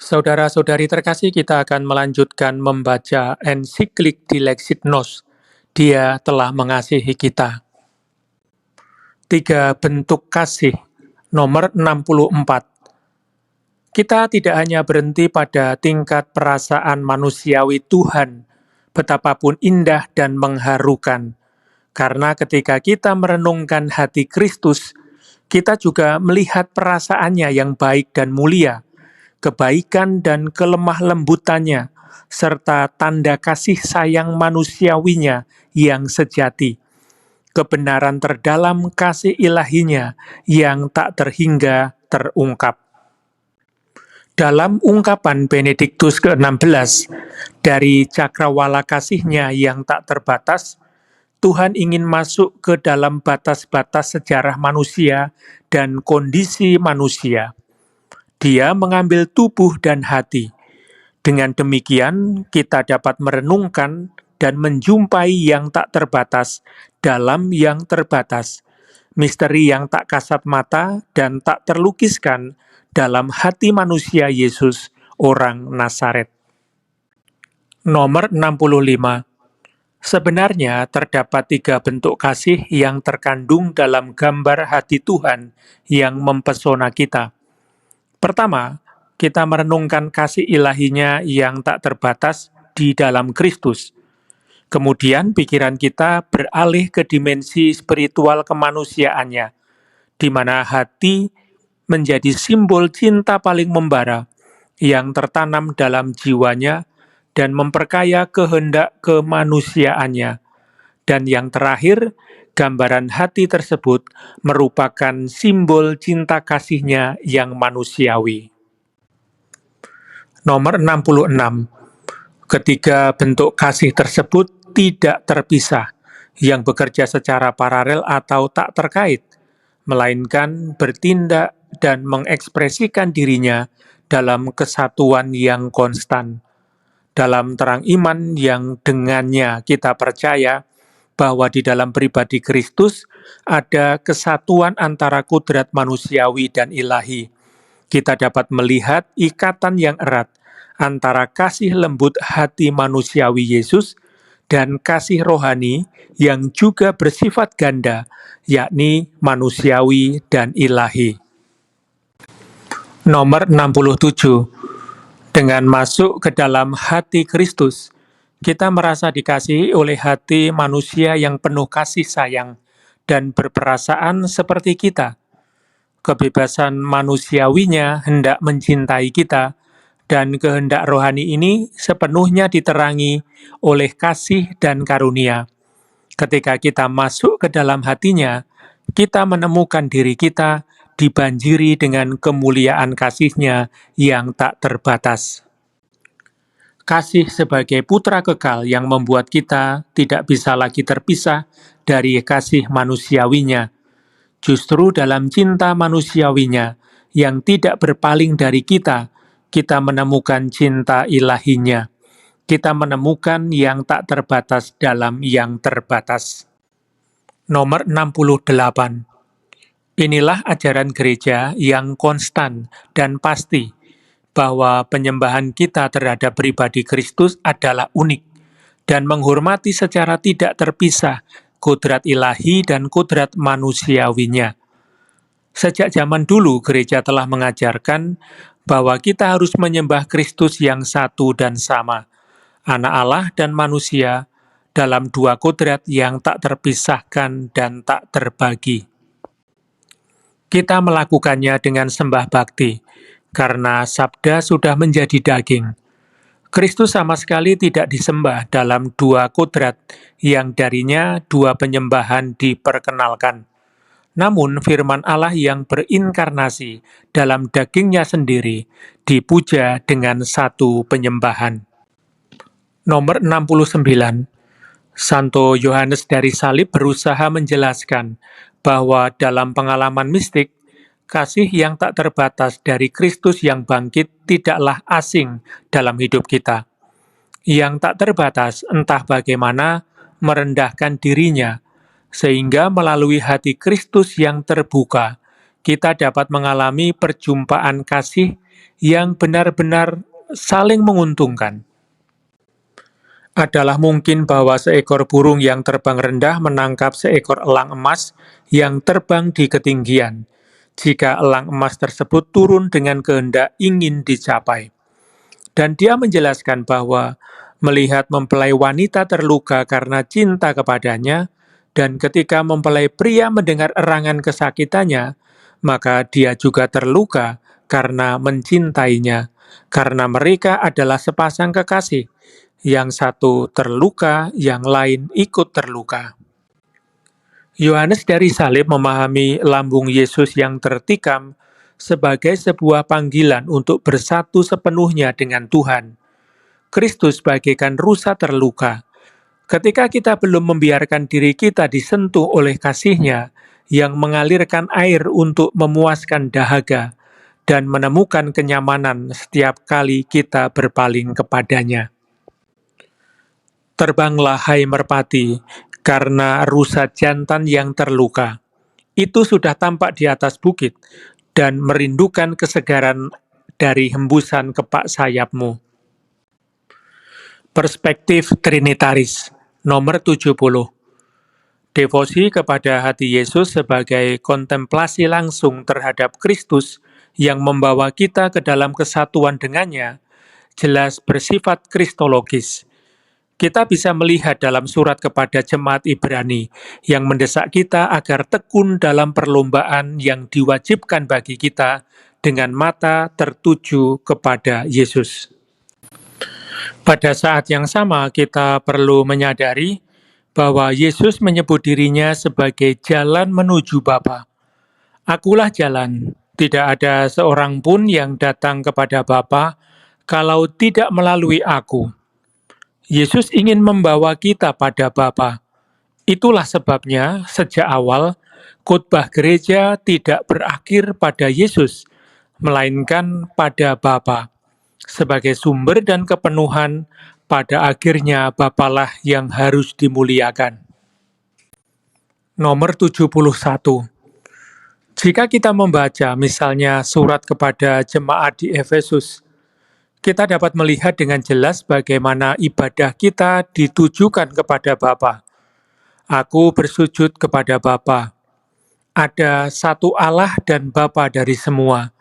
Saudara-saudari terkasih, kita akan melanjutkan membaca ensiklik Dilexit Nos. Dia telah mengasihi kita. 3 bentuk kasih, nomor 64. Kita tidak hanya berhenti pada tingkat perasaan manusiawi Tuhan, betapapun indah dan mengharukan. Karena ketika kita merenungkan hati Kristus, kita juga melihat perasaannya yang baik dan mulia, kebaikan dan kelemah lembutannya, serta tanda kasih sayang manusiawinya yang sejati, kebenaran terdalam kasih ilahinya yang tak terhingga terungkap. Dalam ungkapan Benediktus ke-16, dari cakrawala kasihnya yang tak terbatas, Tuhan ingin masuk ke dalam batas-batas sejarah manusia dan kondisi manusia. Dia mengambil tubuh dan hati. Dengan demikian, kita dapat merenungkan dan menjumpai yang tak terbatas dalam yang terbatas, misteri yang tak kasat mata dan tak terlukiskan dalam hati manusia Yesus, orang Nazaret. Nomor 65. Sebenarnya terdapat 3 bentuk kasih yang terkandung dalam gambar hati Tuhan yang mempesona kita. Pertama, kita merenungkan kasih ilahinya yang tak terbatas di dalam Kristus. Kemudian pikiran kita beralih ke dimensi spiritual kemanusiaannya, di mana hati menjadi simbol cinta paling membara yang tertanam dalam jiwanya dan memperkaya kehendak kemanusiaannya. Dan yang terakhir, gambaran hati tersebut merupakan simbol cinta kasihnya yang manusiawi. Nomor 66. Ketiga bentuk kasih tersebut tidak terpisah, yang bekerja secara paralel atau tak terkait, melainkan bertindak dan mengekspresikan dirinya dalam kesatuan yang konstan. Dalam terang iman yang dengannya kita percaya bahwa di dalam pribadi Kristus ada kesatuan antara kudrat manusiawi dan ilahi. Kita dapat melihat ikatan yang erat antara kasih lembut hati manusiawi Yesus dan kasih rohani yang juga bersifat ganda, yakni manusiawi dan ilahi. Nomor 67. Dengan masuk ke dalam hati Kristus, kita merasa dikasihi oleh hati manusia yang penuh kasih sayang dan berperasaan seperti kita. Kebebasan manusiawinya hendak mencintai kita, dan kehendak rohani ini sepenuhnya diterangi oleh kasih dan karunia. Ketika kita masuk ke dalam hatinya, kita menemukan diri kita dibanjiri dengan kemuliaan kasihnya yang tak terbatas. Kasih sebagai putra kekal yang membuat kita tidak bisa lagi terpisah dari kasih manusiawinya. Justru dalam cinta manusiawinya yang tidak berpaling dari kita menemukan cinta ilahinya. Kita menemukan yang tak terbatas dalam yang terbatas. Nomor 68. Inilah ajaran gereja yang konstan dan pasti, bahwa penyembahan kita terhadap pribadi Kristus adalah unik dan menghormati secara tidak terpisah kudrat ilahi dan kudrat manusiawinya. Sejak zaman dulu, gereja telah mengajarkan bahwa kita harus menyembah Kristus yang satu dan sama, anak Allah dan manusia, dalam 2 kudrat yang tak terpisahkan dan tak terbagi. Kita melakukannya dengan sembah bakti, karena sabda sudah menjadi daging. Kristus sama sekali tidak disembah dalam 2 kudrat yang darinya 2 penyembahan diperkenalkan. Namun firman Allah yang berinkarnasi dalam dagingnya sendiri dipuja dengan 1 penyembahan. Nomor 69. Santo Yohanes dari Salib berusaha menjelaskan bahwa dalam pengalaman mistik, kasih yang tak terbatas dari Kristus yang bangkit tidaklah asing dalam hidup kita. Yang tak terbatas entah bagaimana merendahkan dirinya, sehingga melalui hati Kristus yang terbuka, kita dapat mengalami perjumpaan kasih yang benar-benar saling menguntungkan. Adalah mungkin bahwa seekor burung yang terbang rendah menangkap seekor elang emas yang terbang di ketinggian, jika elang emas tersebut turun dengan kehendak ingin dicapai. Dan dia menjelaskan bahwa melihat mempelai wanita terluka karena cinta kepadanya, dan ketika mempelai pria mendengar erangan kesakitannya, maka dia juga terluka karena mencintainya, karena mereka adalah sepasang kekasih. Yang satu terluka, yang lain ikut terluka. Yohanes dari salib memahami lambung Yesus yang tertikam sebagai sebuah panggilan untuk bersatu sepenuhnya dengan Tuhan. Kristus bagaikan rusa terluka. Ketika kita belum membiarkan diri kita disentuh oleh kasih-Nya yang mengalirkan air untuk memuaskan dahaga dan menemukan kenyamanan setiap kali kita berpaling kepadanya. Terbanglah hai merpati, karena rusa jantan yang terluka. Itu sudah tampak di atas bukit, dan merindukan kesegaran dari hembusan kepak sayapmu. Perspektif Trinitaris, nomor 70. Devosi kepada hati Yesus sebagai kontemplasi langsung terhadap Kristus yang membawa kita ke dalam kesatuan dengannya, jelas bersifat kristologis. Kita bisa melihat dalam surat kepada jemaat Ibrani yang mendesak kita agar tekun dalam perlombaan yang diwajibkan bagi kita dengan mata tertuju kepada Yesus. Pada saat yang sama, kita perlu menyadari bahwa Yesus menyebut dirinya sebagai jalan menuju Bapa. Akulah jalan, tidak ada seorang pun yang datang kepada Bapa kalau tidak melalui aku. Yesus ingin membawa kita pada Bapa. Itulah sebabnya sejak awal khotbah gereja tidak berakhir pada Yesus, melainkan pada Bapa. Sebagai sumber dan kepenuhan, pada akhirnya Bapalah yang harus dimuliakan. Nomor 71. Jika kita membaca misalnya surat kepada jemaat di Efesus, kita dapat melihat dengan jelas bagaimana ibadah kita ditujukan kepada Bapa. Aku bersujud kepada Bapa. Ada satu Allah dan Bapa dari semua,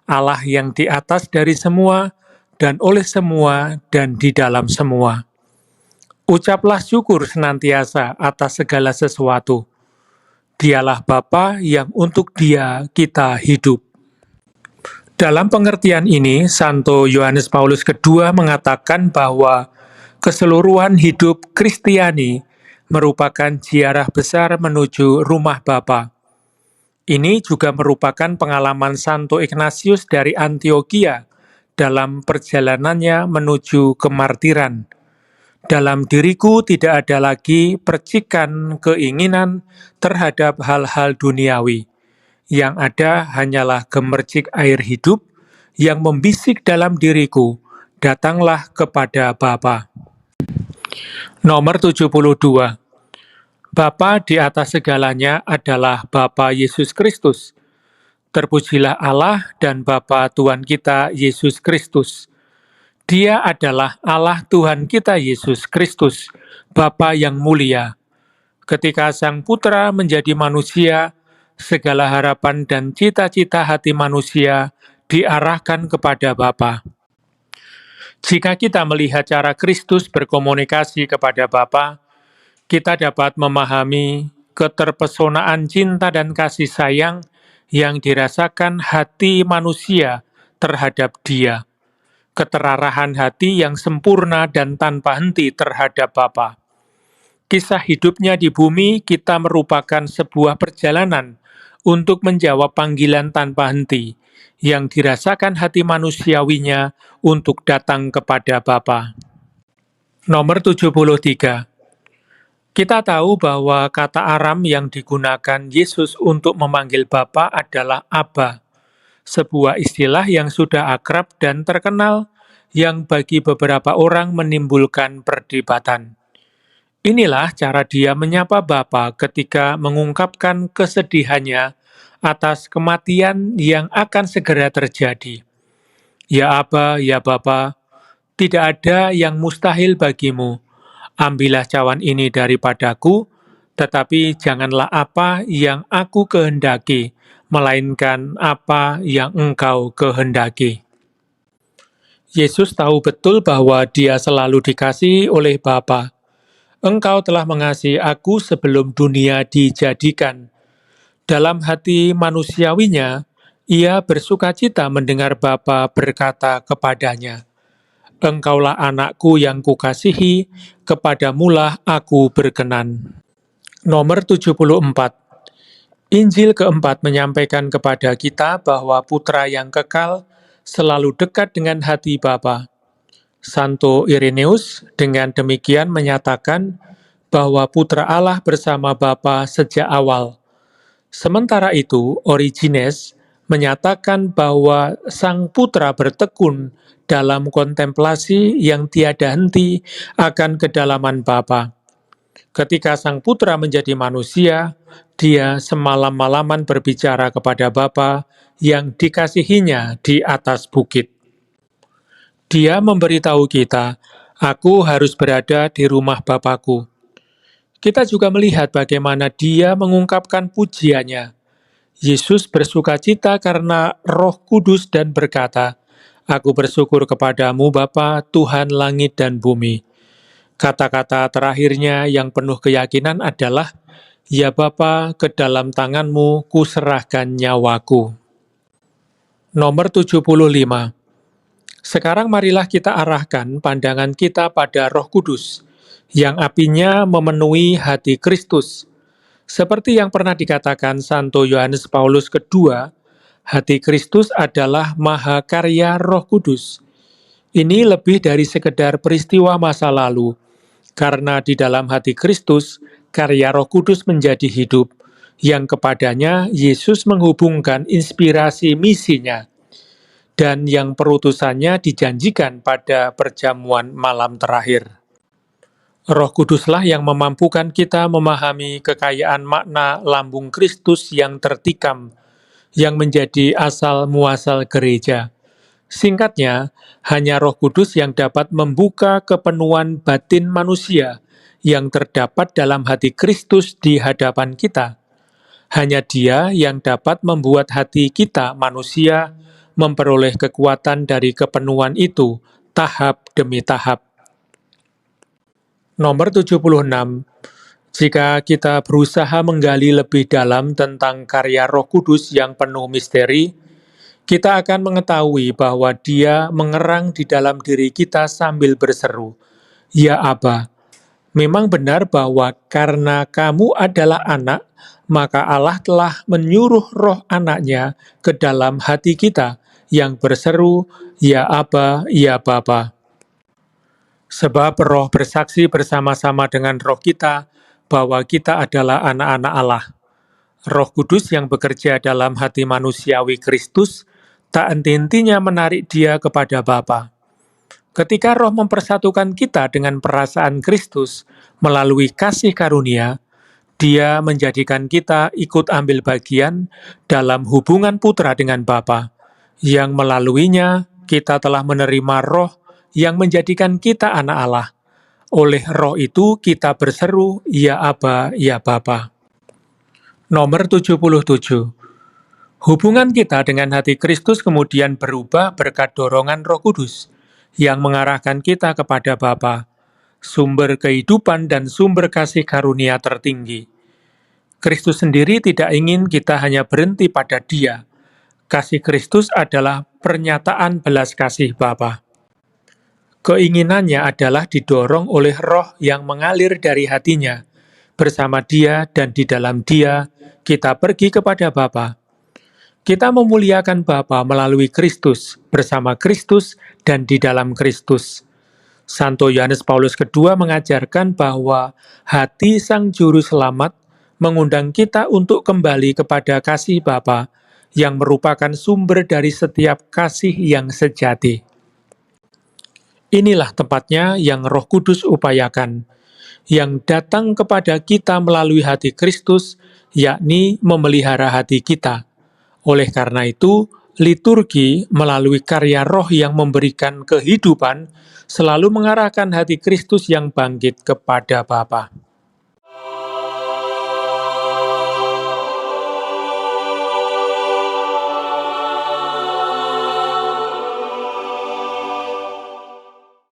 Allah yang di atas dari semua, dan oleh semua, dan di dalam semua. Ucaplah syukur senantiasa atas segala sesuatu. Dialah Bapa yang untuk Dia kita hidup. Dalam pengertian ini, Santo Yohanes Paulus II mengatakan bahwa keseluruhan hidup Kristiani merupakan ziarah besar menuju rumah Bapa. Ini juga merupakan pengalaman Santo Ignatius dari Antioquia dalam perjalanannya menuju kemartiran. Dalam diriku tidak ada lagi percikan keinginan terhadap hal-hal duniawi. Yang ada hanyalah gemercik air hidup yang membisik dalam diriku, datanglah kepada Bapa. Nomor 72. Bapa di atas segalanya adalah Bapa Yesus Kristus. Terpujilah Allah dan Bapa Tuhan kita Yesus Kristus. Dia adalah Allah Tuhan kita Yesus Kristus, Bapa yang mulia. Ketika Sang Putra menjadi manusia, segala harapan dan cita-cita hati manusia diarahkan kepada Bapa. Jika kita melihat cara Kristus berkomunikasi kepada Bapa, kita dapat memahami keterpesonaan cinta dan kasih sayang yang dirasakan hati manusia terhadap Dia, keterarahan hati yang sempurna dan tanpa henti terhadap Bapa. Kisah hidupnya di bumi kita merupakan sebuah perjalanan untuk menjawab panggilan tanpa henti yang dirasakan hati manusiawinya untuk datang kepada Bapa. Nomor 73. Kita tahu bahwa kata Aram yang digunakan Yesus untuk memanggil Bapa adalah Abba, sebuah istilah yang sudah akrab dan terkenal yang bagi beberapa orang menimbulkan perdebatan. Inilah cara dia menyapa Bapa ketika mengungkapkan kesedihannya atas kematian yang akan segera terjadi. Ya Aba, ya Bapa, tidak ada yang mustahil bagimu. Ambillah cawan ini daripadaku, tetapi janganlah apa yang aku kehendaki, melainkan apa yang Engkau kehendaki. Yesus tahu betul bahwa dia selalu dikasihi oleh Bapa. Engkau telah mengasihi aku sebelum dunia dijadikan. Dalam hati manusiawinya, ia bersukacita mendengar Bapa berkata kepadanya, Engkaulah anakku yang kukasihi, kepadamulah aku berkenan. Nomor 74. Injil keempat menyampaikan kepada kita bahwa putra yang kekal selalu dekat dengan hati Bapa. Santo Ireneus dengan demikian menyatakan bahwa putra Allah bersama Bapa sejak awal. Sementara itu, Origenes menyatakan bahwa sang putra bertekun dalam kontemplasi yang tiada henti akan kedalaman Bapa. Ketika sang putra menjadi manusia, dia semalam-malaman berbicara kepada Bapa yang dikasihinya di atas bukit. Dia memberitahu kita, aku harus berada di rumah Bapakku. Kita juga melihat bagaimana dia mengungkapkan pujiannya. Yesus bersukacita karena Roh Kudus dan berkata, Aku bersyukur kepadamu Bapa, Tuhan langit dan bumi. Kata-kata terakhirnya yang penuh keyakinan adalah, Ya Bapa, ke dalam tanganmu kuserahkan nyawaku. Nomor 75. Sekarang marilah kita arahkan pandangan kita pada Roh Kudus, yang apinya memenuhi hati Kristus. Seperti yang pernah dikatakan Santo Yohanes Paulus II, hati Kristus adalah mahakarya Roh Kudus. Ini lebih dari sekedar peristiwa masa lalu, karena di dalam hati Kristus, karya Roh Kudus menjadi hidup, yang kepadanya Yesus menghubungkan inspirasi misinya, dan yang perutusannya dijanjikan pada perjamuan malam terakhir. Roh Kuduslah yang memampukan kita memahami kekayaan makna lambung Kristus yang tertikam, yang menjadi asal-muasal gereja. Singkatnya, hanya Roh Kudus yang dapat membuka kepenuhan batin manusia yang terdapat dalam hati Kristus di hadapan kita. Hanya Dia yang dapat membuat hati kita manusia memperoleh kekuatan dari kepenuhan itu tahap demi tahap. Nomor 76. Jika kita berusaha menggali lebih dalam tentang karya Roh Kudus yang penuh misteri, kita akan mengetahui bahwa Dia mengerang di dalam diri kita sambil berseru, Ya Aba. Memang benar bahwa karena kamu adalah anak, maka Allah telah menyuruh roh anaknya ke dalam hati kita yang berseru, Ya Aba, Ya Bapa. Sebab roh bersaksi bersama-sama dengan roh kita bahwa kita adalah anak-anak Allah. Roh Kudus yang bekerja dalam hati manusiawi Kristus tak henti-hentinya menarik dia kepada Bapa. Ketika roh mempersatukan kita dengan perasaan Kristus melalui kasih karunia, dia menjadikan kita ikut ambil bagian dalam hubungan putra dengan Bapa, yang melaluinya kita telah menerima roh yang menjadikan kita anak Allah. Oleh roh itu kita berseru, Ya Aba, Ya Bapa. Nomor 77. Hubungan kita dengan hati Kristus kemudian berubah berkat dorongan Roh Kudus yang mengarahkan kita kepada Bapa, sumber kehidupan dan sumber kasih karunia tertinggi. Kristus sendiri tidak ingin kita hanya berhenti pada Dia. Kasih Kristus adalah pernyataan belas kasih Bapa. Keinginannya adalah didorong oleh roh yang mengalir dari hatinya. Bersama Dia dan di dalam Dia, kita pergi kepada Bapa. Kita memuliakan Bapa melalui Kristus, bersama Kristus, dan di dalam Kristus. Santo Yohanes Paulus II mengajarkan bahwa hati Sang Juru Selamat mengundang kita untuk kembali kepada kasih Bapa, yang merupakan sumber dari setiap kasih yang sejati. Inilah tempatnya yang Roh Kudus upayakan, yang datang kepada kita melalui hati Kristus, yakni memelihara hati kita. Oleh karena itu, Liturgi melalui karya roh yang memberikan kehidupan selalu mengarahkan hati Kristus yang bangkit kepada Bapa.